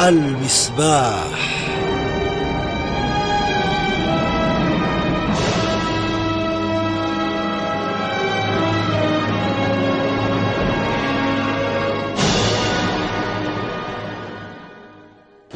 المصباح.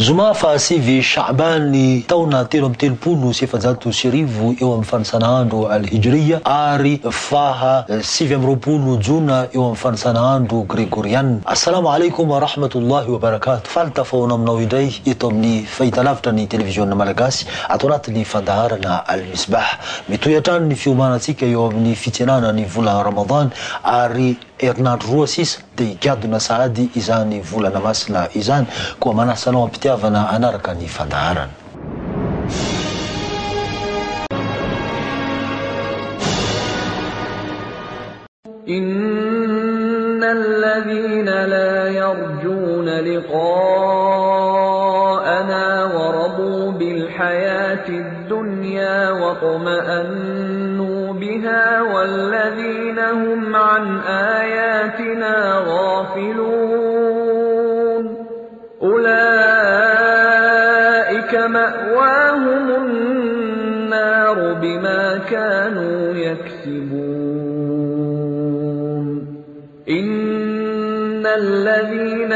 Zuma fahasivy Sha'bany taona 13 sy 700 eo amin'ny fanisan'andro al-Hijriya ary faha 7 Jona eo amin'ny fanisan'andro Gregoriana. Assalamu alaikum wa rahmatullahi wa barakatuh. Faltafaona aminao indray eto amin'ny fahitalavitra ny televiziona malagasy ato anatin'ny fandaharana Al-Misbah. Mitohy hatrany ny fiomanantsika eo amin'ny fitsenana ny vola Ramadan ary herinandro roa sisa dia higadona sahady izany volana masina izany koa manasanao ampitiavana anaraka ny fandaharana. Innal ladhina la yarjuna liqa'ana wa radu bil hayati ad-dunya wa tuma'annu بها والذين هم عن آياتنا غافلون أولئك مأواهم النار بما كانوا يكسبون إن الذين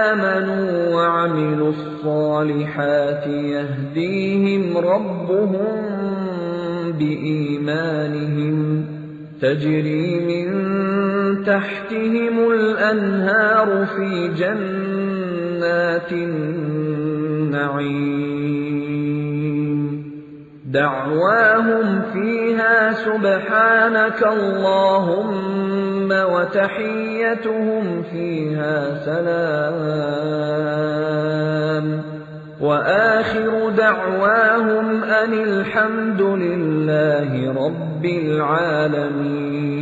آمنوا وعملوا الصالحات يهديهم ربهم بإيمانهم تجري من تحتهم الأنهار في جنات النعيم دعواهم فيها سبحانك اللهم وتحيتهم فيها سلام وآخر دعواهم أن الحمد لله رب العالمين.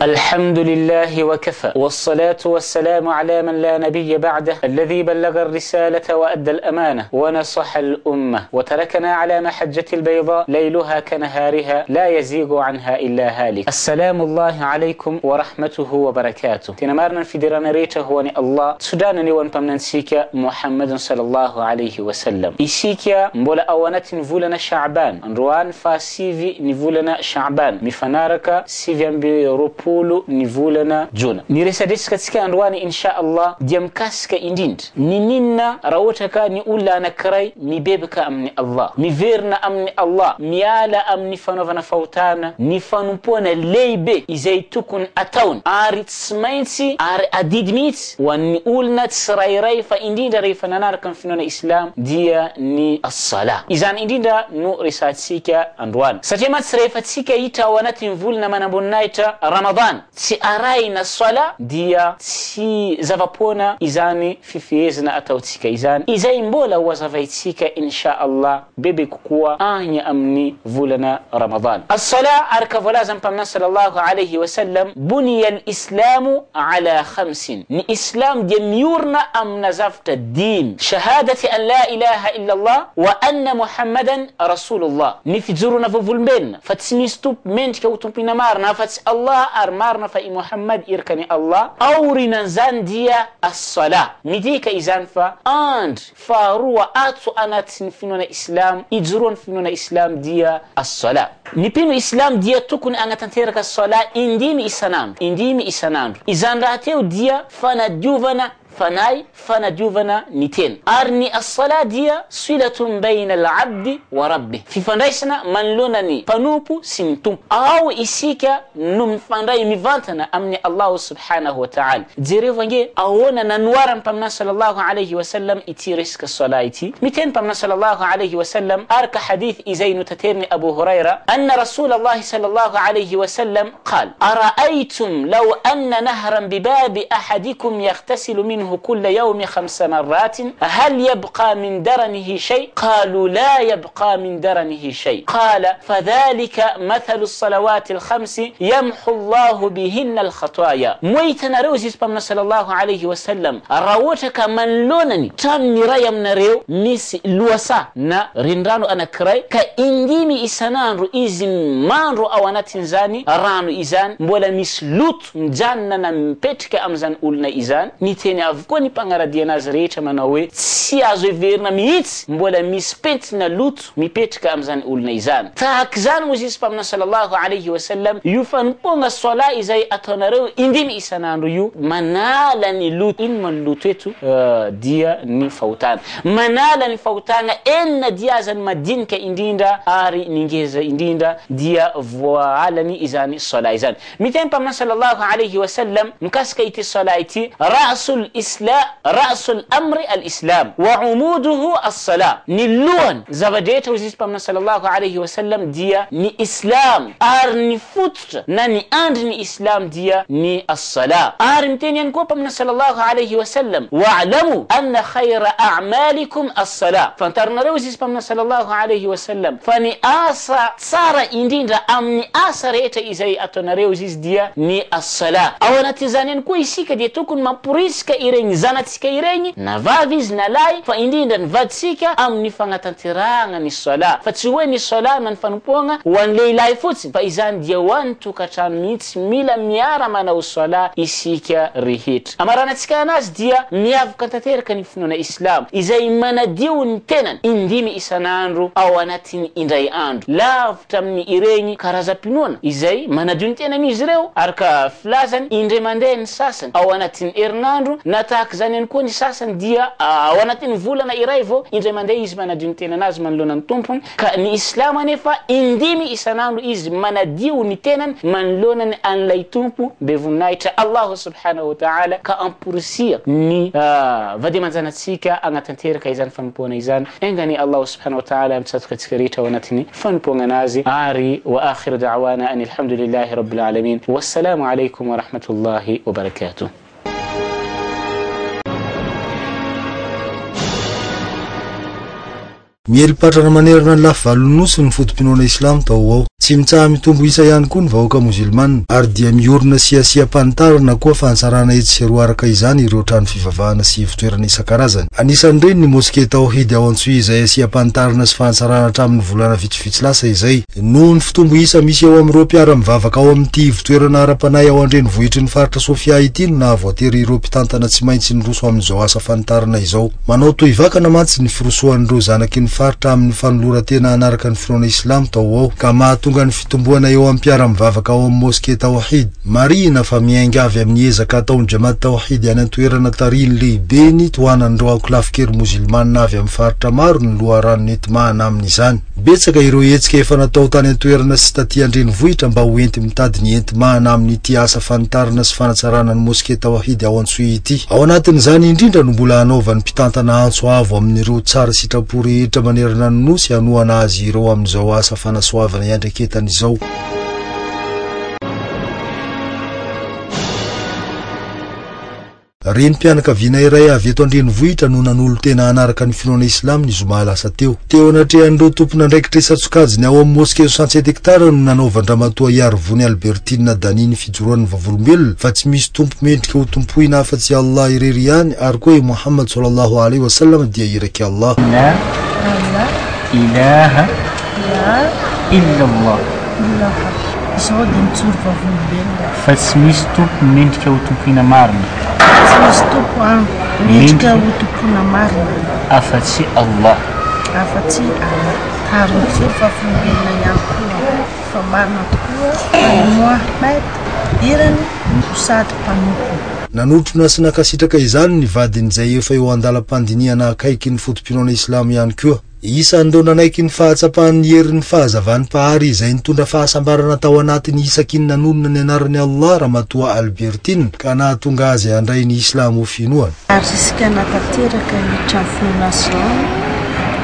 الحمد لله وكفى والصلاة والسلام على من لا نبي بعده الذي بلغ الرسالة وأدى الأمانة ونصح الأمة وتركنا على محجة البيضاء ليلها كنهارها لا يزيغ عنها إلا هالك. السلام الله عليكم ورحمته وبركاته. تنمارنا في ديران ريته وني الله سودانني ونبمننسيك محمد صلى الله عليه وسلم إسيك مبولا أوانات نفولنا شعبان نروان فاسيفي نفولنا شعبان مفنارك سيفيان بيروبو ni volana Jona. Ni resadis katika andwani insha Allah diamkaska indind. Ni ninna rawataka ni ulla na karai mi bebka amni Allah. Mi verna amni Allah. Mi ala amni fanovana fautana. Ni fanumpona leibe izaitukun ataun. Arit smainsi ar adidmit wa ni ulna tsrairai fa indinda rifanana kan finona Islam dia ni as-salah. Izan indinda nu resadsika andwani. Satema tsraifatsika ita wanatin volna manabunnaita Ramadan si arai na swala dia si zavapona izani fifiezna atautika izani izai mbola wazavaitika insha Allah bebe kukua anya amni vulana Ramadan. As-sala arkavola zampamna sallallahu alayhi wa sallam buniya al-islamu ala khamsin. Ni islam dia miurna amna zafta din shahadati an la ilaha illa Allah wa anna Muhammadan rasulullah. Ni fijuruna vuvulben fatsimistup mentka utumpina marna fats Allah marna fa Muhammad irkani Allah aurina zandia as-sala midika izanfa and faruwa atu anatin finona Islam ijurun finona Islam dia as-sala nipinu Islam dia tukun angatanterka as-sala indimi isanandu izanrateu dia fana juvana فناي فنجوفنا نتين أرني الصلاة ديا صلة بين العبد وربه في فنايسنا من لونني فنوبو سمتم أو إسيكا نم فناي مفانتنا أمني الله سبحانه وتعالى زيري فنجي أونا ننوارا بمنا صلى الله عليه وسلم إتيرسك الصلاة متين بمنا صلى الله عليه وسلم أرك حديث إزين تتيرني أبو هريرة أن رسول الله صلى الله عليه وسلم قال أرأيتم لو أن نهرا بباب أحدكم يغتسل منه منه كل يوم 5 مرات هل يبقى من درنه شيء؟ قالوا لا يبقى من درنه شيء. قال فذلك مثل الصلوات الخمس يمحو الله بهن الخطايا. مويتنا روزيس بمنا صلى الله عليه وسلم راوتك من لونني تام نرايا من ريو ميس لوسا نا رندانو أنا كراي كإنديمي إسانان رو إزن مان رو أوانا تنزاني رانو إزان مبولا ميس لوت مجاننا مبتك أمزان أولنا إزان نيتيني أفكوني بانغارا دينا زريتا مناوي سيازو فيرنا ميت مبولا ميس بتنا لوت مبتك أمزان أولنا إزان تاكزان وزيس بمنا صلى الله عليه وسلم يفن بونغ الصلاة إزاي أتونارو إنديمي إسانان رو يو منالني لوت إن من لوتيتو ديا ني فوتان منالني فوتان إن ديا زن مدين كإنديندا آري نيجيز إنديندا ديا فوالني إزاني الصلاة إزان ميتين بمنا صلى الله عليه وسلم مكاسكيتي الصلاة رأس الإسلام رأس الأمر الإسلام وعموده الصلاة نلون زبديت وزيس بمنا صلى الله عليه وسلم ديا ني إسلام أرني فوت ناني أندني إسلام ديا ني الصلاة أرنتين ينكو بمنا صلى الله عليه وسلم واعلموا أن خير أعمالكم الصلاة فانترنا روزيس بمنا صلى الله عليه وسلم فني آسا صار إندين را أمني آسا ريتا إزاي أتونا روزيس ديا ني الصلاة أو نتزانين كوي سيكا دي تكون مبوريسكا إيريني زانتسكا إيريني نفافيز نلاي فإندين را نفادسيكا أمني فانترانغا ني الصلاة فتسويني الصلاة من فنبونغا وان ليلاي فوتسين فإزان ديا وان توكاتان ميت ميلا ميارا مانا الصلاة إسيكا ريهيت أمرانا تسكا ناس ديا مياف كانتاتير كان يفنونا إسلام إزاي مانا ديون تنن إنديمي إسانانرو أو أناتين إنداي أندو لا فتمني إيريني كارازا بنون إزاي مانا ديون تنن ميزريو أركا فلازن إندي ماندين ساسن أو أناتين إرناندرو نتاك زانين كوني ساسن ديا أو أناتين فولانا إرايفو إندي ماندين إز مانا ديون تنن ناز من لونان تومبون كأني إسلام نفا إنديمي إسانانرو إز مانا ديون تنن من لونان أن لا يتومبو بفنايت الله سبحانه وتعالى كأمبورسير ني فدي منزانا تسيكا أنا تنتير كيزان فنبونا إزان إنغاني الله سبحانه وتعالى متساتك تكريتا ونتني فنبونا نازي آري وآخر دعوانا أن الحمد لله رب العالمين والسلام عليكم ورحمة الله وبركاته. Mieli patrana manerana lavalon'nosy ny fotom-pinoana islam tao ao. Tsy mitsaha mitombo isa ihany koa ny vahoaka musulmana ary dia miorina siasia-panitarana koa fahatsarana etsy araka izany ireo trano fivavahana sy fitoerana isan-karazany. Anisan'ireny ny moské Tawhid ao Antsohihy izay asia-panitarana sy fahatsarana hatramin'ny volana vitsivitsy lasa izay. Noho ny fitombo isa misy eo amin'ireo mpiara-mivavaka ao amin'ity fitoerana ara-panahy ao an-drenivohitry ny faritra Sofia ity no nahavoatery ireo mpitantana tsy maintsy niroso amin'izao asa fanitarana izao. Manao tohivakana mantsy ny firosoan'ireo zanaky ny faritra amin'ny fanoloran-tena anaraka ny finoana islam tao ao ka mahatonga ny fitomboana eo amin'ny mpiara-mivavaka ao amin'ny moské Tawhid. Marina fa miainga avy amin'ny ezaka ataon'ny Jamaat Tawhid any an-toerana tariny lehibeny tohanan'ireo ankolafikery musulmana avy amin'ny faritra maro ny loharano nentimahana amin'izany. Betsaka ireo hetsika efa natao tany an-toerana sy taty an-drenivohitra mba ho enty mitady ny entimahana amin'ity asa fanitarana sy fanatsarana ny moské Tawhid ao Antsohihy ity. Ao anatin'izany indrindra no mbola hanaovan'ny mpitantana antso avo amin'ireo tsara sitrapo rehetra manerana ny nosy hanoana azy ireo amin'izao asa fanasoavana iandreketana izao. Reny mpianakaviana iray avy eto an-drenivohitra no nanolo tena anaraka ny finoana islam ny zoma lasa teo. Teo anatrehan'ireo tompona andraikitra isatsokajiny ao amin'ny moské 67 hektara no nanaovan-dramatoa Iarvony Albertine Daniny fijoroan'ny vavolombelona fa tsy misy tompo mendrika ho tompoina afa-tsy Allah irery ihany ary koa Muhammad sallallahu alaihi wasallam dia iraky Allah. La ilaha illallah. Sao dia mitsoro vavolombelona fa tsy misy tompo mendrika ho tompoina marina. Tsy misy tompo mendrika ho tompoina marina afa-tsy Allah. Afa-tsy Allah. Ary mitsoro vavolombelona ihany koa fa marina tokoa Mohamed irany no sady mpanompo. Nanotrona sy nakasitraka izany ny vadin'izay efa eo andalam-pandinihana akaiky ny fotom-pinoana islam ihany koa. Isan'ireo nanaiky ny fahatsapahan'ny herin'ny fahazavany pahary izay nitondra fahasambarana tao anatiny isaky ny nanonona ny anaran'ny Allah Ramatoa Albertine ka nahatonga azy handray ny islam ho finoana. Ary isika natateraka ny trano finoanasyon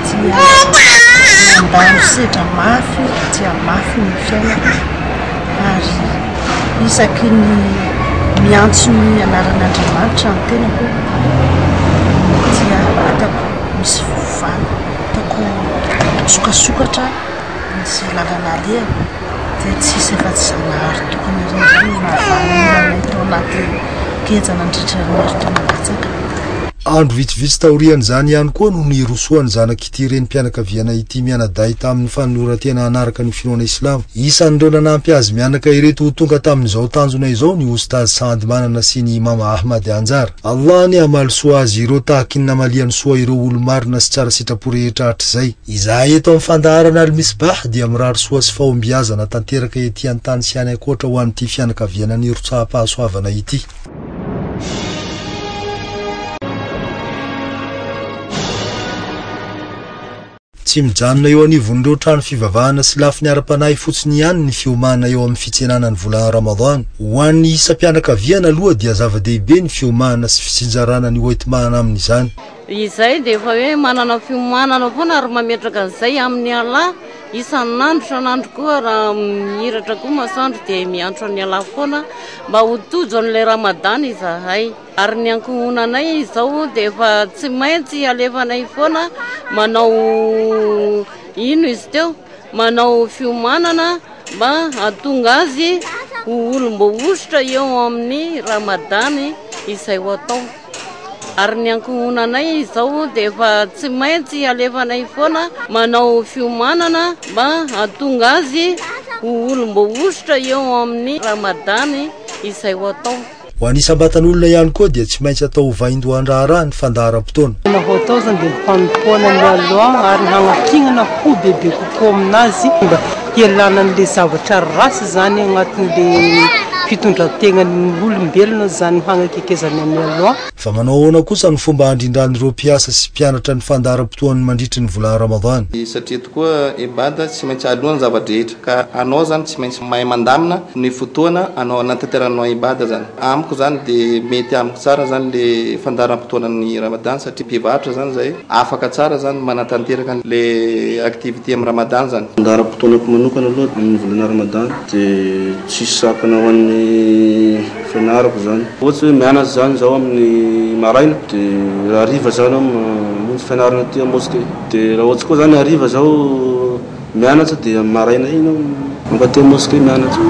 dia mandalo sedra mafy dia mafy ny fiainana ary isaky ny miantso ny anaran'Andriamanitra ny tenako dia ataoko misy fofana, ataoko sokasokatra misy lalana alehako dia tsisy efa-tsy zanahary tokony ireny mahavanana tao anaty kejana nandritra ny heritrana latsaka. Andro vitsivitsy taorian' zany ihany koa no nirosoany zanak'ity reny mpianakaviana ity mianaday tamin'ny fanoratena anaraka ny finoana Islamo. Isan'ireo nanampy azy mianaka ireto ho tonga tamin'izao tanjona izao ny Ustaz Sady Manana sy ny Mama Ahmad Anjar. Allah ny amaly soa azy ireo tahaka ny namaliany soa ireo olo-marina sy tsara sitrapo rehetra hatrizay. Izahay eto amin'ny fandaharana Al-Misbah dia mirary soa sy fahombiazana tanteraka ety an-tany sy any ankoatra ho an'ity fianakaviana nirotsaha-pahasoavana ity. Tsy mijanona eo anivon'ireo trano fivavahana sy lafiny ara-panahy fotsiny ihany ny fiomana eo amin'ny fitsenana ny volana Ramadan. Ho an'ny isa-pianakaviana aloha dia zava-dehibe ny fiomana sy fitsinjarana ny hoentimana amin'izany. Izay dia efa hoe manana fiomanana foana ary mametraka an'izay amin'ny Allah isan'andro san'andro koa raha mihiratra koa masoandro dia miantso ny Allah foana mba ho tojo an'ilay Ramadan izahay. Ary ny ankohonanay izao dia efa tsy maintsy alefanay foana manao ino izy teo, manao fiomanana mba hahatonga azy ho olom-bovotra eo amin'ny Ramadan izay ho atao. Ary ny ankohonanay izao dia efa tsy maintsy alefanay foana manao fiomanana mba hahatonga azy ho olom-bovotra eo amin'ny Ramadan izay ho atao. Ho anisam-batan'olona ihany koa dia tsy maintsy atao vaindohan-draharaha ny fandaharam-potoana. Ho atao zany dia mpanompoana ny aloha ary hanakinana ho bebe kokoa aminazy mba hialana n'ilay zavatra rasy zany agnatin'ilay fitondran-tenan'ny olombelona zany hanakekezany amin'ny aloha. Fa manao ahoana kosa ny fomba handrindran'ireo mpiasa sy mpianatra ny fandaharam-potoany mandritra ny volana Ramadan. Satria tokoa ibada tsy maintsy alohany zavadrehetra ka anao zany tsy maintsy mahay mandamina ny fotoana anao anatanteranao ibada zany. Amiko zany dia mety amiko tsara zany le fandaharam-potoanan'ny Ramadan satria mpivarotra zany zay afaka tsara zany manatanteraka le activité amin'ny Ramadan zany. Fandaharam-potoanako manokana aloha amin'ny volana Ramadan dia tsisy sakana ho an'ny fianarako zany. Ohatsy hoe mianatsy zany zao amin'ny maraina dia hariva zany aho mamonjy fianarana aty amosquée. Dia raha ohatsy koa zany hariva zao mianatra dia maraina iny aho mankaty amosquée mianatra.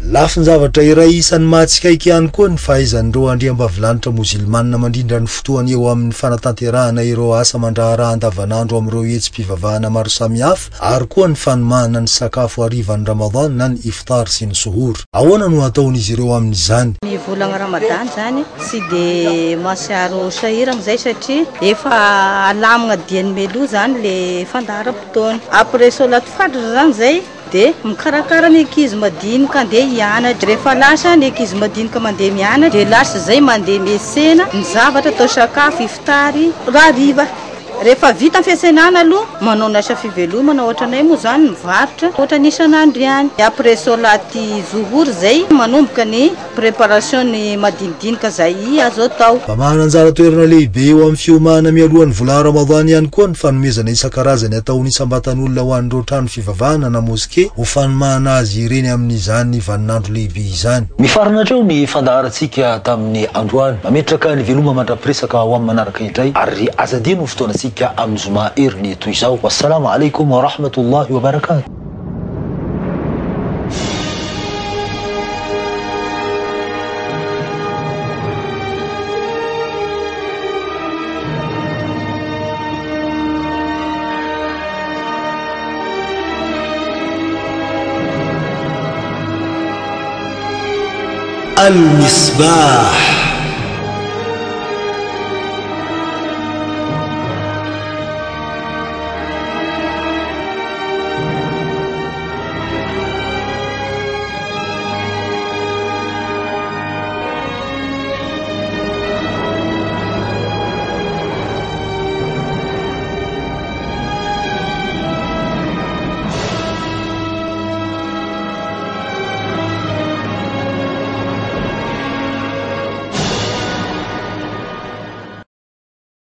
Lafiny zavatra iray isan'ny mahatsikaiky ihany koa ny fahaizan'ireo andriambavilanitra mozilmanina mandrindra ny fotoany eo amin'ny fanatanterahana ireo asa mandraharaha andavanandro amin'ireo hetsy-pivavahana maro samihafa ary koa ny fanomahana ny sakafo harivan'ny Ramadan na ny iftar sy ny suhur. Ahoana no ataon'izy ireo amin'izany? Ny volana Ramadan zany tsy dia masiaro sahirana zay satria efa alamina diany melo zany le fandaharam-potoana. Après solat fajr zany zay dia mikarakara ny ankizy madinika andeha hianatra. Rehefa lasa ny ankizy madinika mandeha mianatra dia lasa zay mandeha miasena ny zavatra atao sakafo iftary hariva. Rehefa vita ny fiasenana aloha manao asa fivelomana ohatranay moa zany mivarotra ohatra ny isan'andro ihany. Après solaty zuhur zay manomboka ny préparation ny madinidinika zay azo atao. Fa manana anjara toerana lehibe eo amin'ny fiomana mialohan'ny volana Ramadan ihany koa ny fanomezana isan-karazany ataon'ny isam-batan'olona ho an'ireo trano fivavahana na moské ho fanomahana azy ireny amin'izany vaninandro lehibe izany. Mifarana hatreo ny fandaharantsika tamin'ny androany mametraka ny veloma mandrapiresaka ho amin'ny manaraka indray ary azadino fotoanantsika أم زمائر نيتويزاو والسلام عليكم ورحمة الله وبركاته. المصباح